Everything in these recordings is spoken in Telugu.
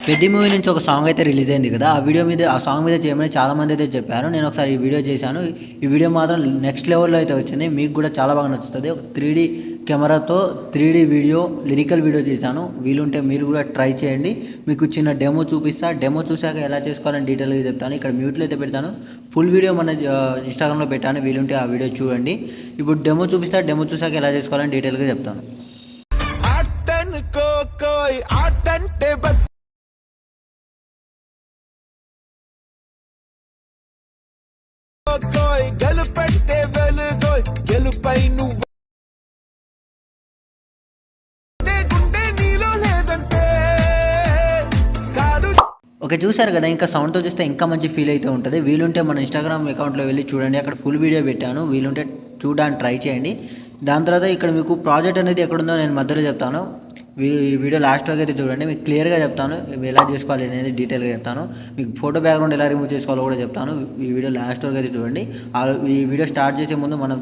'పెద్ది' మూవీ నుంచి ఒక సాంగ్ అయితే రిలీజ్ అయింది కదా! ఆ సాంగ్ మీద చేయమని చాలామంది అయితే చెప్పారు. నేను ఒకసారి ఈ వీడియో చేశాను. ఈ వీడియో మాత్రం నెక్స్ట్ లెవెల్‌లో అయితే వచ్చింది. మీకు కూడా చాలా బాగా నచ్చుతది. ఒక 3డీ కెమెరాతో 3డీ వీడియో, లిరికల్ వీడియో చేశాను. వీలుంటే మీరు కూడా ట్రై చేయండి. మీకు చిన్న డెమో చూపిస్తా. డెమో చూసాక ఎలా చేసుకోవాలని డీటెయిల్‌గా చెప్తాను. ఇక్కడ మ్యూట్‌లో అయితే పెడతాను. ఫుల్ వీడియో మన ఇన్‌స్టాగ్రామ్‌లో పెట్టాను. వీలుంటే ఆ వీడియో చూడండి. ఇప్పుడు డెమో చూపిస్తా. డెమో చూసాక ఎలా చేసుకోవాలని డీటెయిల్‌గా చెప్తాను. ఆటనుకో కోయ్ ఆటంటే కోయ్ గెలుపంటే వెలుగోయ్ గెలుపై నువ్వు గుండె నీలో లేదంటే కాదు. ఓకే. చూసారు కదా! ఇంకా సౌండ్‌తో చూస్తే ఇంకా మంచి ఫీల్ అయితే ఉంటది. వీలుంటే మన ఇన్‌స్టాగ్రామ్ అకౌంట్‌లో వెళ్లి చూడండి. అక్కడ ఫుల్ వీడియో పెట్టాను. వీలుంటే చూడడానికి ట్రై చేయండి. దాని తర్వాత ఇక్కడ మీకు ప్రాజెక్ట్ అనేది ఎక్కడుందో నేను మధ్యలో చెప్తాను. ఈ వీడియో లాస్ట్ వరకు అయితే చూడండి. మీకు క్లియర్‌గా చెప్తాను. ఎలా చేసుకోవాలి అనేది డీటెయిల్‌గా చెప్తాను. మీకు ఫోటో బ్యాక్‌గ్రౌండ్ ఎలా రిమూవ్ చేసుకోవాలో కూడా చెప్తాను. ఈ వీడియో లాస్ట్ వరకు అయితే చూడండి. ఈ వీడియో స్టార్ట్ చేసే ముందు మన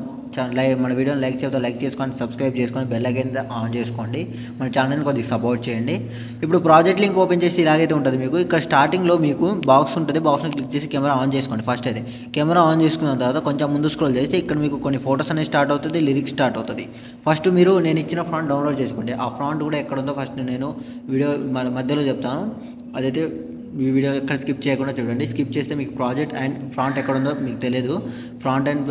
వీడియోని లైక్ చేసుకోండి, సబ్స్క్రైబ్ చేసుకొని బెల్ ఐకాన్ ఆన్ చేసుకోండి. మన ఛానల్‌ని కొద్దిగా సపోర్ట్ చేయండి. ఇప్పుడు ప్రాజెక్ట్ లింక్ ఓపెన్ చేసి ఇలాగైతే ఉంటుంది మీకు. ఇక్కడ స్టార్టింగ్‌లో మీకు బాక్స్ ఉంటుంది. బాక్స్‌ని క్లిక్ చేసి కెమెరా ఆన్ చేసుకోండి ఫస్ట్ అయితే. కెమెరా ఆన్ చేసుకున్న తర్వాత కొంచెం ముందు స్క్రోల్ చేస్తే ఇక్కడ మీకు కొన్ని ఫోటోస్ అనేవి స్టార్ట్ అవుతుంది. లిరిక్స్ స్టార్ట్ అవుతుంది. ఫస్ట్ మీరు నేను ఇచ్చిన ఫాంట్ డౌన్లోడ్ చేసుకోండి. ఆ ఫాంట్ కూడా ఎక్కడుందో ఫస్ట్ నేను వీడియో మధ్యలో చెప్తాను. అదైతే ఈ వీడియో ఎక్కడ స్కిప్ చేయకుండా చూడండి. స్కిప్ చేస్తే మీకు ప్రాజెక్ట్ అండ్ ఫ్రాంట్ ఎక్కడుందో మీకు తెలియదు. ఫ్రాంట్ అండ్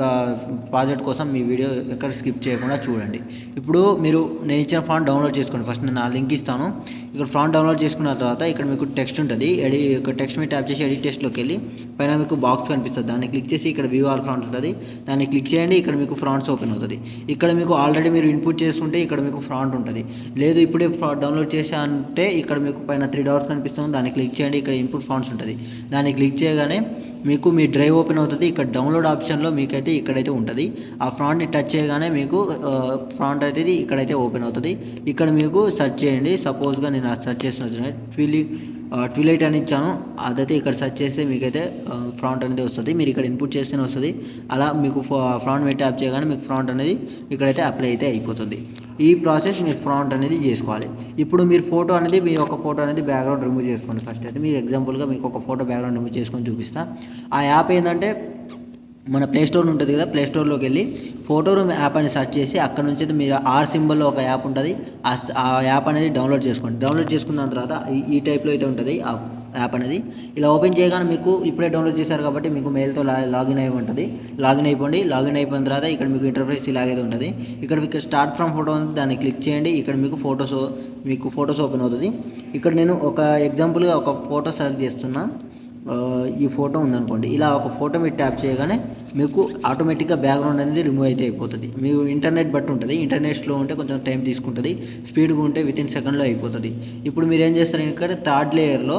ప్రాజెక్ట్ కోసం మీ వీడియో ఎక్కడ స్కిప్ చేయకుండా చూడండి. ఇప్పుడు మీరు నేను ఇచ్చిన ఫాంట్ డౌన్లోడ్ చేసుకోండి. ఫస్ట్ నేను ఆ లింక్ ఇస్తాను. ఇక్కడ ఫాంట్ డౌన్లోడ్ చేసుకున్న తర్వాత ఇక్కడ మీకు టెక్స్ట్ ఉంటుంది. టెక్స్ట్ మీద ట్యాప్ చేసి ఎడిట్ టెక్స్ట్‌లోకి వెళ్ళి పైన మీకు బాక్స్ కనిపిస్తుంది. దాన్ని క్లిక్ చేసి ఇక్కడ వ్యూ ఆల్ ఫ్రాంట్స్ ఉంటుంది. దాన్ని క్లిక్ చేయండి. ఇక్కడ మీకు ఫ్రాంట్స్ ఓపెన్ అవుతుంది. ఇక్కడ మీకు ఆల్రెడీ మీరు ఇన్పుట్ చేసుకుంటే ఇక్కడ మీకు ఫ్రాంట్ ఉంటుంది. లేదు ఇప్పుడే డౌన్లోడ్ చేసా అంటే ఇక్కడ మీకు పైన 3 డాట్స్ కనిపిస్తుంది. దాన్ని క్లిక్ చేయండి. ఇక్కడ ఇన్పుట్ ఫాంట్స్ ఉంటుంది. దాన్ని క్లిక్ చేయగానే మీకు మీ డ్రైవ్ ఓపెన్ అవుతుంది. ఇక్కడ డౌన్లోడ్ ఆప్షన్లో మీకైతే ఇక్కడైతే ఉంటుంది. ఆ ఫ్రాంట్ని టచ్ చేయగానే మీకు ఫ్రాంట్ అయితే ఇక్కడైతే ఓపెన్ అవుతుంది. ఇక్కడ మీకు సెర్చ్ చేయండి. సపోజ్గా నేను సెర్చ్ చేస్తున్నా ట్విలైట్ అని ఇచ్చాను. అదైతే ఇక్కడ సెర్చ్ చేస్తే మీకైతే ఫ్రాంట్ అనేది వస్తుంది. మీరు ఇక్కడ ఇన్పుట్ చేస్తేనే వస్తుంది. అలా మీకు ఫ్రాంట్ మీద ట్యాప్ చేయగానే మీకు ఫ్రాంట్ అనేది ఇక్కడైతే అప్లై అయితే అయిపోతుంది. ఈ ప్రాసెస్ మీరు ఫ్రాంట్ అనేది చేసుకోవాలి. ఇప్పుడు మీరు ఫోటో అనేది మీ యొక్క ఫోటో అనేది బ్యాక్గ్రౌండ్ రిమూవ్ చేసుకోండి. ఫస్ట్ అయితే మీకు ఎగ్జాంపుల్గా మీకు ఒక ఫోటో బ్యాక్గ్రౌండ్ రిమూవ్ చేసుకొని చూపిస్తా. ఆ యాప్ ఏంటంటే మన ప్లే స్టోర్ ఉంటుంది కదా, ప్లే స్టోర్లోకి వెళ్ళి ఫోటో రూమ్ యాప్ అని సెర్చ్ చేసి అక్కడ నుంచి అయితే మీరు ఆర్ సింబల్లో ఒక యాప్ ఉంటుంది. ఆ యాప్ అనేది డౌన్లోడ్ చేసుకోండి. డౌన్లోడ్ చేసుకున్న తర్వాత ఈ టైప్లో అయితే ఉంటుంది ఆ యాప్ అనేది. ఇలా ఓపెన్ చేయగానే మీకు ఇప్పుడే డౌన్లోడ్ చేశారు కాబట్టి మీకు మెయిల్తో లాగిన్ అయి ఉంటుంది. లాగిన్ అయిపోండి. లాగిన్ అయిపోయిన తర్వాత ఇక్కడ మీకు ఇంటర్ఫేస్ ఇలాగైతే ఉంటుంది. ఇక్కడ మీకు స్టార్ట్ ఫ్రమ్ ఫోటో ఉంది. దాన్ని క్లిక్ చేయండి. ఇక్కడ మీకు ఫోటోస్ ఓపెన్ అవుతుంది. ఇక్కడ నేను ఒక ఎగ్జాంపుల్గా ఒక ఫోటో సెలెక్ట్ చేస్తున్నా. ఈ ఫోటో ఉందనుకోండి. ఇలా ఒక ఫోటో మీరు ట్యాప్ చేయగానే మీకు ఆటోమేటిక్గా బ్యాక్గ్రౌండ్ అనేది రిమూవ్ అయితే అయిపోతుంది. మీకు ఇంటర్నెట్ బట్టి ఉంటుంది. ఇంటర్నెట్ స్లో ఉంటే కొంచెం టైం తీసుకుంటుంది. స్పీడ్గా ఉంటే వితిన్ సెకండ్లో అయిపోతుంది. ఇప్పుడు మీరు ఏం చేస్తారు, ఇక్కడ థర్డ్ లేయర్లో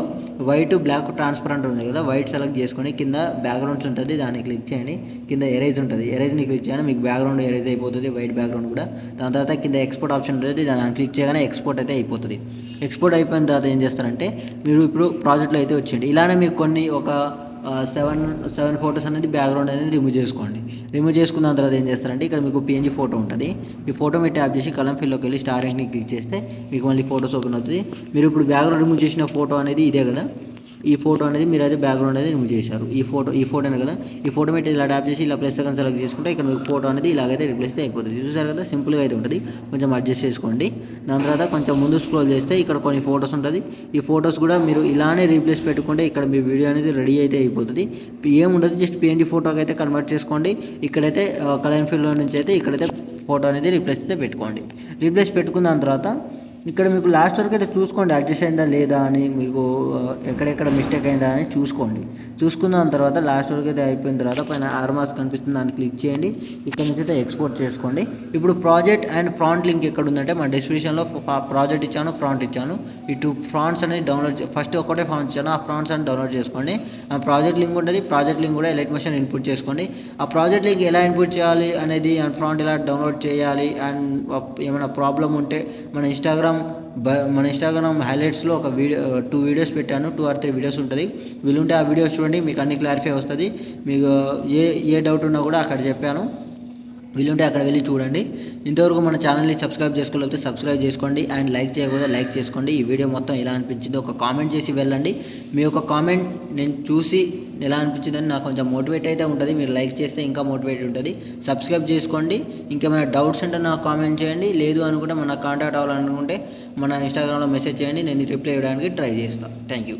వైట్ బ్లాక్ ట్రాన్స్పరెంట్ ఉంది కదా, వైట్ సెలెక్ట్ చేసుకొని కింద బ్యాక్గ్రౌండ్స్ ఉంటుంది. దాన్ని క్లిక్ చేయండి. కింద ఎరేజ్ ఉంటుంది. ఎరేజ్ని క్లిక్ చేయగానే మీకు బ్యాక్గ్రౌండ్ ఎరేజ్ అయిపోతుంది, వైట్ బ్యాక్గ్రౌండ్ కూడా. దాని తర్వాత కింద ఎక్స్పోర్ట్ ఆప్షన్ ఉంటుంది. దాన్ని క్లిక్ చేయగానే ఎక్స్పోర్ట్ అయితే అయిపోతుంది. ఎక్స్పోర్ట్ అయిపోయిన తర్వాత ఏం చేస్తారంటే మీరు ఇప్పుడు ప్రాజెక్ట్లో అయితే వచ్చేయండి. ఇలానే మీకు ఒక 7 ఫోటోస్ అనేది బ్యాక్గ్రౌండ్ అనేది రిమూవ్ చేసుకోండి. రిమూవ్ చేసుకున్న తర్వాత ఏం చేస్తారంటే ఇక్కడ మీకు పిఎన్జీ ఫోటో ఉంటుంది. ఈ ఫోటో మీరు ట్యాప్ చేసి కలం ఫిల్లోకి వెళ్ళి స్టార్ ని క్లిక్ చేస్తే మీకు మళ్ళీ ఫోటోస్ ఓపెన్ అవుతుంది. మీరు ఇప్పుడు బ్యాక్గ్రౌండ్ రిమూవ్ చేసిన ఫోటో అనేది ఇదే కదా, ఈ ఫోటో అనేది మీరు అయితే బ్యాక్గ్రౌండ్ అనేది రిమూవ్ చేశారు. ఈ ఫోటోనే కదా. ఈ ఫోటో మీద ఇలా ట్యాప్ చేసి ఇలా ప్లస్ సెకండ్ సెలెక్ట్ చేసుకుంటే ఇక్కడ మీకు ఫోటో అనేది ఇలాగైతే రిప్లేస్ అయిపోతుంది. చూసారు కదా, సింపుల్గా అయితే ఉంటుంది. కొంచెం అడ్జస్ట్ చేసుకోండి. దాని తర్వాత కొంచెం ముందు స్క్రోల్ చేస్తే ఇక్కడ కొన్ని ఫోటోస్ ఉంటుంది. ఈ ఫోటోస్ కూడా మీరు ఇలానే రీప్లేస్ పెట్టుకుంటే ఇక్కడ మీ వీడియో అనేది రెడీ అయితే అయిపోతుంది. ఏముండదు, జస్ట్ పిఎన్జీ ఫోటోకి అయితే కన్వర్ట్ చేసుకోండి. ఇక్కడైతే కలర్ ఫిల్లో నుంచి అయితే ఇక్కడైతే ఫోటో అనేది రీప్లేస్ అయితే పెట్టుకోండి. రీప్లేస్ పెట్టుకున్న దాని తర్వాత ఇక్కడ మీకు లాస్ట్ వరకు అయితే చూసుకోండి అడ్జస్ట్ అయిందా లేదా అని, మీకు ఎక్కడెక్కడ మిస్టేక్ అయిందా అని చూసుకోండి. చూసుకున్న తర్వాత లాస్ట్ వరకు అయితే అయిపోయిన తర్వాత పైన ఆర్మాస్ కనిపిస్తుంది, దాన్ని క్లిక్ చేయండి. ఇక్కడ నుంచి అయితే ఎక్స్పోర్ట్ చేసుకోండి. ఇప్పుడు ప్రాజెక్ట్ అండ్ ఫ్రాంట్ లింక్ ఎక్కడ ఉందంటే మన డిస్క్రిప్షన్లో ప్రాజెక్ట్ ఇచ్చాను, ఫ్రాంట్ ఇచ్చాను. ఈ 2 ఫ్రాంట్స్ అనేది డౌన్లోడ్ ఫస్ట్ ఒకటే ఫ్రాంట్ ఇచ్చాను, ఆ ఫ్రాంట్స్ అని డౌన్లోడ్ చేసుకోండి. ఆ ప్రాజెక్ట్ లింక్ ఉంటుంది. ప్రాజెక్ట్ లింక్ కూడా ఎలైట్ మోషన్ ఇన్పుట్ చేసుకోండి. ఆ ప్రాజెక్ట్ లింక్ ఎలా ఇన్పుట్ చేయాలి అనేది అండ్ ఫ్రాంట్ ఎలా డౌన్లోడ్ చేయాలి అండ్ ఏమైనా ప్రాబ్లం ఉంటే మన ఇన్స్టాగ్రామ్ హైలైట్స్లో ఒక వీడియో 2 వీడియోస్ పెట్టాను. 2 or 3 వీడియోస్ ఉంటుంది. వీలుంటే ఆ వీడియోస్ చూడండి, మీకు అన్ని క్లారిఫై వస్తుంది. మీకు ఏ డౌట్ ఉన్నా కూడా అక్కడ చెప్పాను. వీలుంటే అక్కడ వెళ్ళి చూడండి. ఇంతవరకు మన ఛానల్ని సబ్స్క్రైబ్ చేసుకోలేకపోతే సబ్స్క్రైబ్ చేసుకోండి అండ్ లైక్ చేయకపోతే లైక్ చేసుకోండి. ఈ వీడియో మొత్తం ఎలా అనిపించిందో ఒక కామెంట్ చేసి వెళ్ళండి. మీ యొక్క కామెంట్ నేను చూసి ఎలా అనిపించిందని నాకు కొంచెం మోటివేట్ అయితే ఉంటుంది. మీరు లైక్ చేస్తే ఇంకా మోటివేట్ ఉంటుంది. సబ్స్క్రైబ్ చేసుకోండి. ఇంకేమైనా డౌట్స్ ఉంటే నాకు కామెంట్ చేయండి. లేదు అనుకుంటే మన కాంటాక్ట్ అవ్వాలనుకుంటే మన ఇన్స్టాగ్రామ్లో మెసేజ్ చేయండి. నేను రిప్లై ఇవ్వడానికి ట్రై చేస్తాను. Thank you.